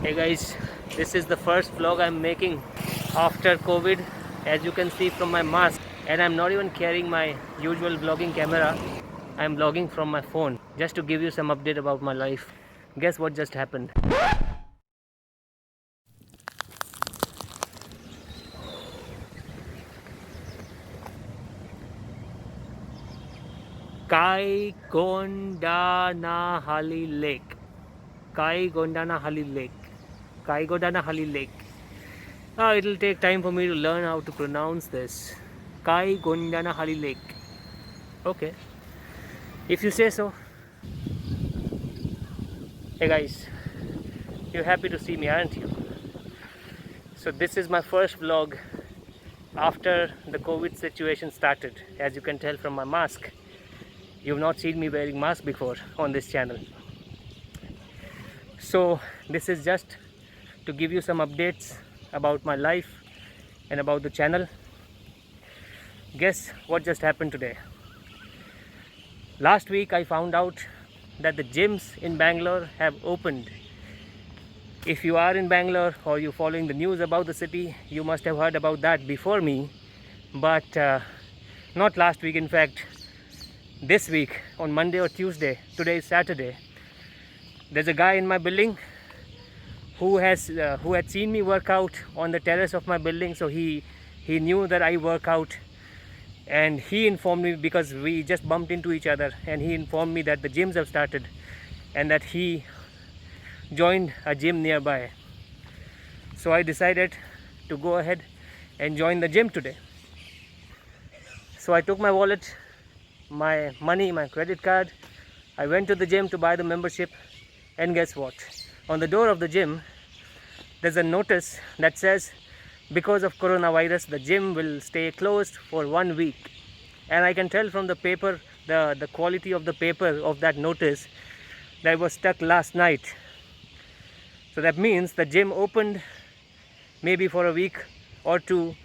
Hey guys, this is the first vlog I'm making after COVID, as you can see from my mask, and I'm not even carrying my usual vlogging camera. I'm vlogging from my phone just to give you some update about my life. Guess what just happened? Kaigondanahalli Lake. Kaigondanahalli Lake. Kaigondanahalli Lake. It'll take time for me to learn how to pronounce this. Kaigondanahalli Lake. Okay, if you say so. Hey guys, you're happy to see me, aren't you? So this is my first vlog after the COVID situation started. As you can tell from my mask, you've not seen me wearing mask before on this channel. So this is just to give you some updates about my life and about the channel. Guess what just happened today? Last week I found out that the gyms in Bangalore have opened. If you are in Bangalore or you're following the news about the city, you must have heard about that before me. But not last week, in fact, this week on Monday or Tuesday, today is Saturday, there's a guy in my building who had seen me work out on the terrace of my building. So he knew that I work out, and he informed me, because we just bumped into each other, and he informed me that the gyms have started and that he joined a gym nearby. So I decided to go ahead and join the gym today. So I took my wallet, my money, my credit card. I went to the gym to buy the membership, and guess what? On the door of the gym there's a notice that says, because of coronavirus, the gym will stay closed for 1 week. And I can tell from the paper, the quality of the paper of that notice, that was stuck last night. So that means the gym opened maybe for a week or two,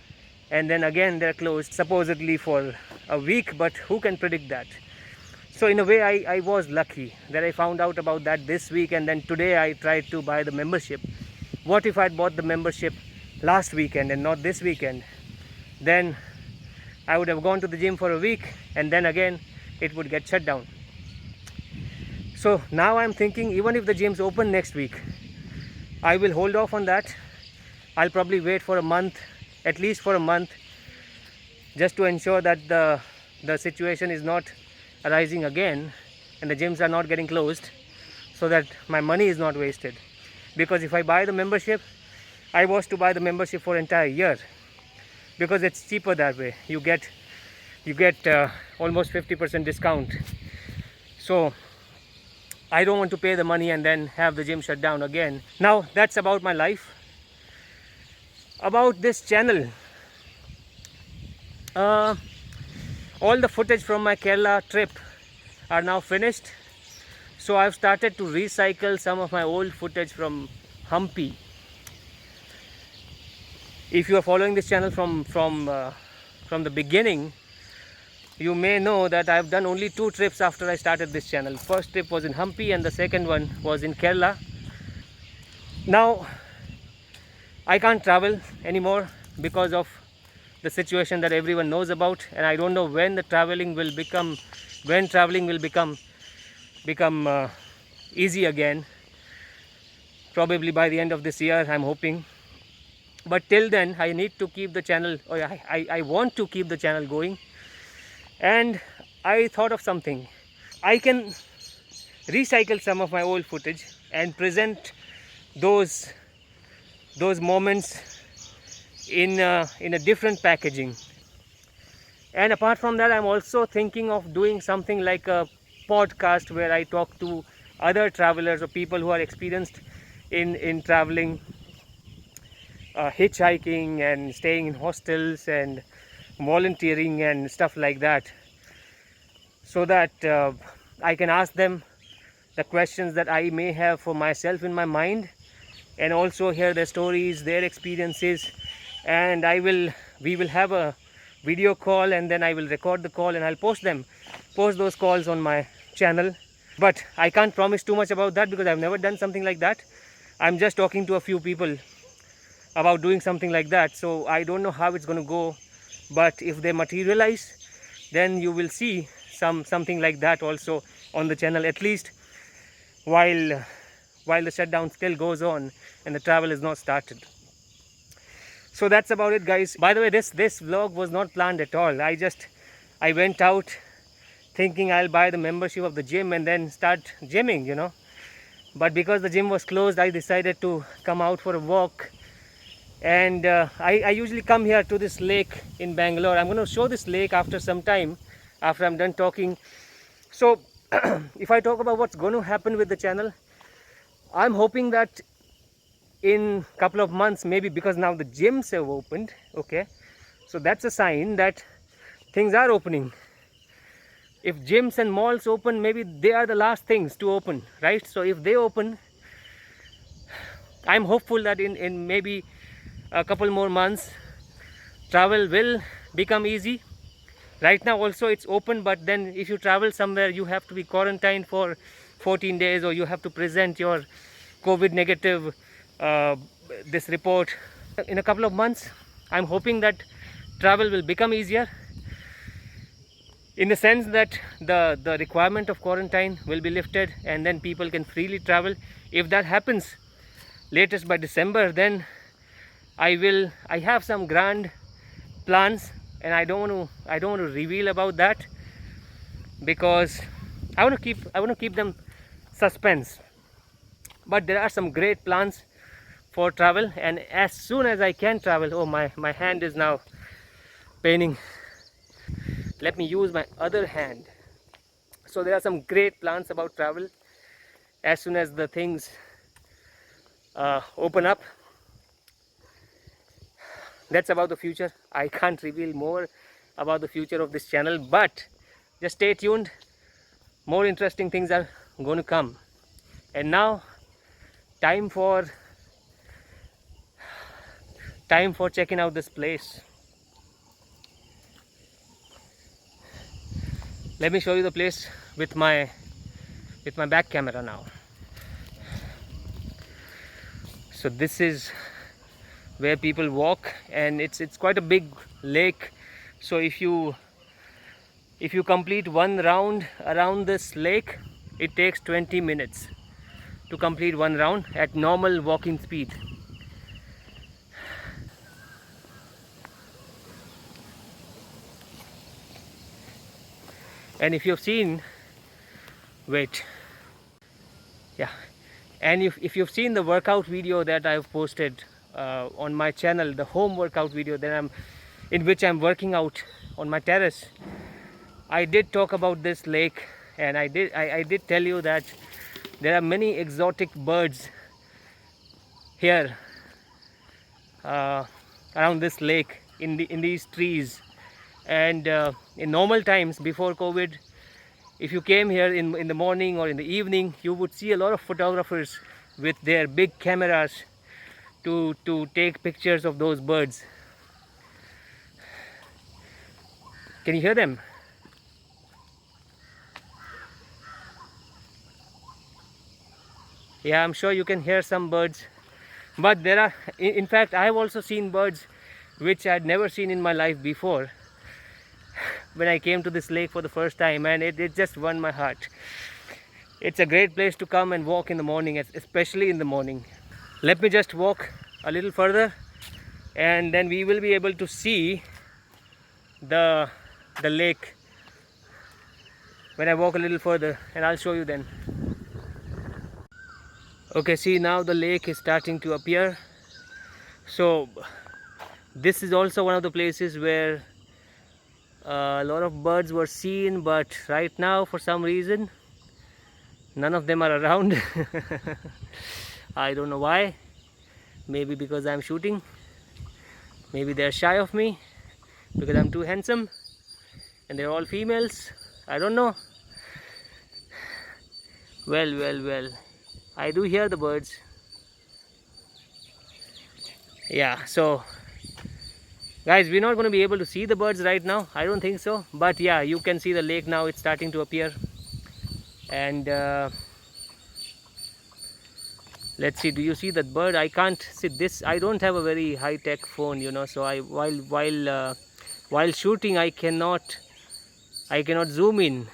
and then again they're closed supposedly for a week, but who can predict that? So in a way I was lucky that I found out about that this week, and then today I tried to buy the membership. What if I'd bought the membership last weekend and not this weekend? Then I would have gone to the gym for a week, and then again it would get shut down. So now I'm thinking, even if the gyms open next week, I will hold off on that. I'll probably wait for a month, at least for a month, just to ensure that the situation is not arising again and the gyms are not getting closed, so that my money is not wasted. Because if I buy the membership, I was to buy the membership for entire year, because it's cheaper that way. You get almost 50% discount. So I don't want to pay the money and then have the gym shut down again. Now that's about my life. About this channel, all the footage from my Kerala trip are now finished. So I've started to recycle some of my old footage from Hampi. If you are following this channel from the beginning, you may know that I've done only 2 trips after I started this channel. First trip was in Hampi and the second one was in Kerala. Now I can't travel anymore because of the situation that everyone knows about, and I don't know when traveling will become easy again. Probably by the end of this year, I'm hoping. But till then I need to keep the channel, or I want to keep the channel going. And I thought of something. I can recycle some of my old footage and present those moments in a different packaging. And apart from that, I'm also thinking of doing something like a podcast where I talk to other travelers or people who are experienced in traveling, hitchhiking and staying in hostels and volunteering and stuff like that, so that I can ask them the questions that I may have for myself in my mind, and also hear their stories, their experiences. And we will have a video call, and then I will record the call and I'll post those calls on my channel. But I can't promise too much about that because I've never done something like that. I'm just talking to a few people about doing something like that. So I don't know how it's going to go, but if they materialize, then you will see something like that also on the channel, at least while the shutdown still goes on and the travel is not started. So that's about it, guys. By the way, this vlog was not planned at all. I went out thinking I'll buy the membership of the gym and then start gymming, you know. But because the gym was closed, I decided to come out for a walk. And I usually come here to this lake in Bangalore. I'm going to show this lake after some time, after I'm done talking. So if I talk about what's going to happen with the channel, I'm hoping that in a couple of months, maybe, because now the gyms have opened, okay, so that's a sign that things are opening. If gyms and malls open, maybe they are the last things to open, right? So if they open, I'm hopeful that in maybe a couple more months, travel will become easy. Right now also it's open, but then if you travel somewhere, you have to be quarantined for 14 days, or you have to present your COVID negative this report. In a couple of months, I'm hoping that travel will become easier, in the sense that the requirement of quarantine will be lifted and then people can freely travel. If that happens latest by December, then I have some grand plans, and I don't want to reveal about that, because I want to keep them suspense. But there are some great plans for travel, and as soon as I can travel, oh, my hand is now paining. Let me use my other hand. So there are some great plans about travel as soon as the things open up. That's about the future. I can't reveal more about the future of this channel, but just stay tuned. More interesting things are going to come. And now time for checking out this place. Let me show you the place with my back camera now. So this is where people walk, and it's quite a big lake. So if you complete one round around this lake, it takes 20 minutes to complete one round at normal walking speed. And if you've seen, and if you've seen the workout video that I've posted on my channel, the home workout video in which I'm working out on my terrace, I did talk about this lake, and I did tell you that there are many exotic birds here around this lake, in these trees. And in normal times before COVID, if you came here in the morning or in the evening, you would see a lot of photographers with their big cameras to take pictures of those birds. Can you hear them? Yeah, I'm sure you can hear some birds. But there are, in fact, I have also seen birds which I had never seen in my life before when I came to this lake for the first time, and it just won my heart. It's a great place to come and walk in the morning, especially in the morning. Let me just walk a little further, and then we will be able to see the lake when I walk a little further, and I'll show you then. Okay, see, now the lake is starting to appear. So this is also one of the places where a lot of birds were seen, but right now for some reason none of them are around. I don't know why. Maybe because I'm shooting, maybe they're shy of me because I'm too handsome and they're all females. I don't know. Well, I do hear the birds. Yeah, so guys, we're not going to be able to see the birds right now, I don't think so, but yeah, you can see the lake now. It's starting to appear, and Let's see, do you see that bird? I can't see this. I don't have a very high-tech phone, you know, so I while shooting I cannot zoom in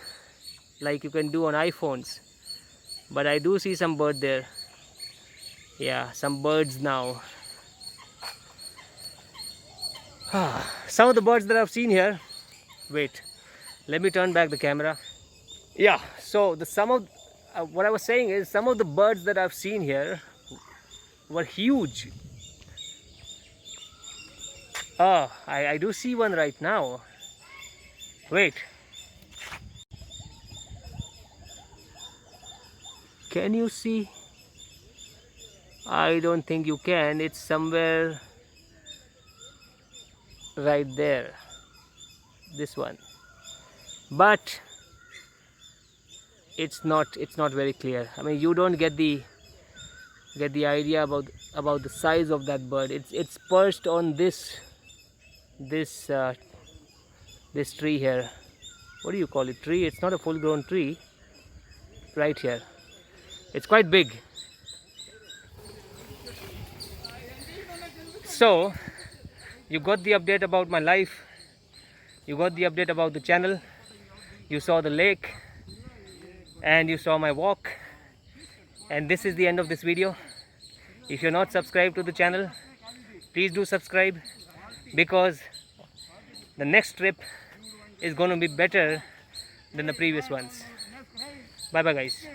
like you can do on iPhones. But I do see some bird there. Yeah, some birds now. Some of the birds that I've seen here. Wait, let me turn back the camera. Yeah, so what I was saying is some of the birds that I've seen here were huge. Oh, I do see one right now. Wait. Can you see? I don't think you can. It's somewhere right there. This one. But it's not very clear. I mean, you don't get the idea about the size of that bird. It's perched on this tree here. What do you call it? Tree? It's not a full grown tree. Right here. It's quite big. So you got the update about my life. You got the update about the channel. You saw the lake. And you saw my walk. And this is the end of this video. If you're not subscribed to the channel, please do subscribe, because the next trip is going to be better than the previous ones. Bye bye guys.